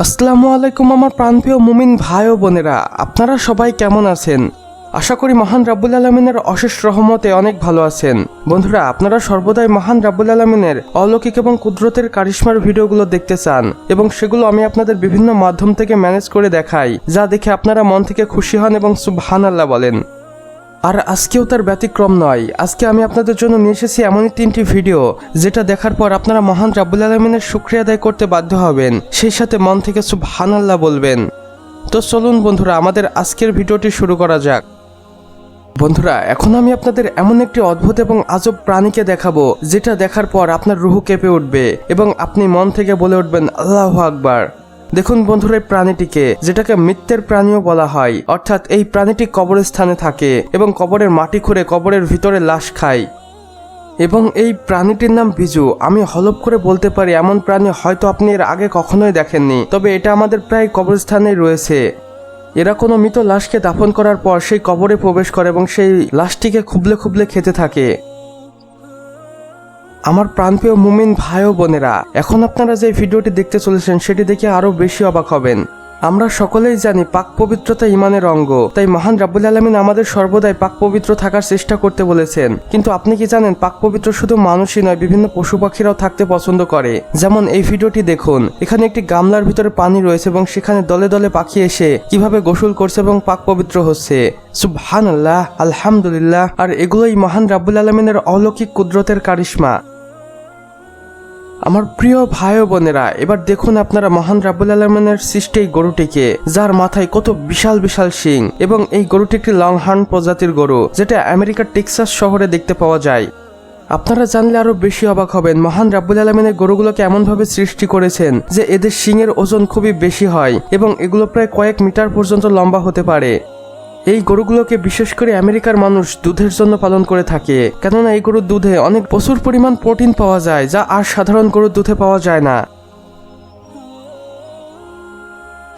আসসালামু আলাইকুম আমার প্রাণপ্রিয় মুমিন ভাই ও বোনেরা, আপনারা সবাই কেমন আছেন? আশা করি মহান রাব্বুল আলামিনের অশেষ রহমতে অনেক ভালো আছেন। বন্ধুরা, আপনারা সর্বদাই মহান রাব্বুল আলামিনের অলৌকিক এবং কুদরতের কারিশমার ভিডিওগুলো দেখতে চান এবং সেগুলো আমি আপনাদের বিভিন্ন মাধ্যম থেকে ম্যানেজ করে দেখাই, যা দেখে আপনারা মন থেকে খুশি হন এবং সুবহানাল্লাহ বলেন। আর আজকেও তার ব্যতিক্রম নয়। আজকে আমি আপনাদের জন্য নিয়ে এসেছি এমনই 3টি ভিডিও যেটা দেখার পর আপনারা মহান রাব্বুল আলামিনের শুকরিয়া আদায় করতে বাধ্য হবেন, সেই সাথে মন থেকে সুবহানাল্লাহ বলবেন। তো চলুন বন্ধুরা, আমাদের আজকের ভিডিওটি শুরু করা যাক। বন্ধুরা, এখন আমি আপনাদের এমন একটি অদ্ভুত এবং আজব প্রাণীকে দেখাবো যেটা দেখার পর আপনার রুহু কেঁপে উঠবে এবং আপনি মন থেকে বলে উঠবেন আল্লাহু আকবার। দেখুন বন্ধুরা, এই প্রাণীটিকে, যেটাকে মৃত্যের প্রাণীও বলা হয়, অর্থাৎ এই প্রাণীটি কবরস্থানে থাকে এবং কবরের মাটি খুঁড়ে কবরের ভিতরে লাশ খায় এবং এই প্রাণীটির নাম বিজু। আমি হলফ করে বলতে পারি এমন প্রাণী হয়তো আপনি এর আগে কখনোই দেখেননি, তবে এটা আমাদের প্রায় কবরস্থানেই রয়েছে। এরা কোনো মৃত লাশকে দাফন করার পর সেই কবরে প্রবেশ করে এবং সেই লাশটিকে খুবলে খুবলে খেতে থাকে। আমার প্রাণপ্রিয় মুমিন ভাই ও বোনেরা, এখন আপনারা যে ভিডিওটি দেখতে চলেছেন সেটি দেখে আরো বেশি অবাক হবেন। আমরা সকলেই জানি পাক পবিত্রতা ইমানের অঙ্গ, তাই মহান রাব্বুল আলামিন আমাদের সর্বদাই পাক পবিত্র থাকার চেষ্টা করতে বলেছেন। কিন্তু আপনি কি জানেন, পাক পবিত্র শুধু মানুষই নয়, বিভিন্ন পশু পাখিরাও থাকতে পছন্দ করে। যেমন এই ভিডিওটি দেখুন, এখানে একটি গামলার ভিতরে পানি রয়েছে এবং সেখানে দলে দলে পাখি এসে কিভাবে গোসল করছে এবং পাক পবিত্র হচ্ছে। সুবহানাল্লাহ, আলহামদুলিল্লাহ। আর এগুলোই মহান রাব্বুল আলামিনের অলৌকিক কুদরতের কারিশমা। আমার প্রিয় ভাই ও বোনেরা, এবার দেখুন আপনারা মহান রাব্বুল আলামিনের সৃষ্টি এই গরুটিকে, যার মাথায় কত বিশাল বিশাল শিং এবং এই গরুটি একটি লং হর্ন প্রজাতির গরু, যেটা আমেরিকার টেক্সাস শহরে দেখতে পাওয়া যায়। আপনারা জানলে আরো বেশি অবাক হবেন, মহান রাব্বুল আলামিনের গরুগুলোকে এমনভাবে সৃষ্টি করেছেন যে এদের শিংয়ের ওজন খুবই বেশি হয় এবং এগুলো প্রায় কয়েক মিটার পর্যন্ত লম্বা হতে পারে। এই গরুগুলোকে বিশেষ করে আমেরিকার মানুষ দুধের জন্য পালন করে থাকে, কেননা এই গরুর দুধে অনেক প্রচুর পরিমাণ প্রোটিন পাওয়া যায়, যা আর সাধারণ গরুর দুধে পাওয়া যায় না।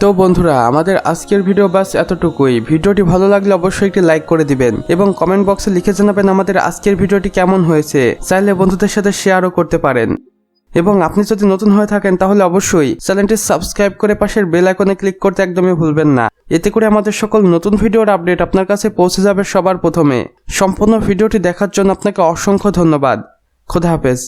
তো বন্ধুরা, আমাদের আজকের ভিডিও বাস এতটুকুই। ভিডিওটি ভালো লাগলে অবশ্যই একটি লাইক করে দিবেন এবং কমেন্ট বক্সে লিখে জানাবেন আমাদের আজকের ভিডিওটি কেমন হয়েছে। চাইলে বন্ধুদের সাথে শেয়ারও করতে পারেন। এবং আপনি যদি নতুন হয়ে থাকেন তাহলে অবশ্যই চ্যানেলটি সাবস্ক্রাইব করে পাশের বেল আইকনে ক্লিক করতে একদমই ভুলবেন না। এতে করে আমাদের সকল নতুন ভিডিওর আপডেট আপনার কাছে পৌঁছে যাবে সবার প্রথমে। সম্পূর্ণ ভিডিওটি দেখার জন্য আপনাকে অসংখ্য ধন্যবাদ। খোদা হাফেজ।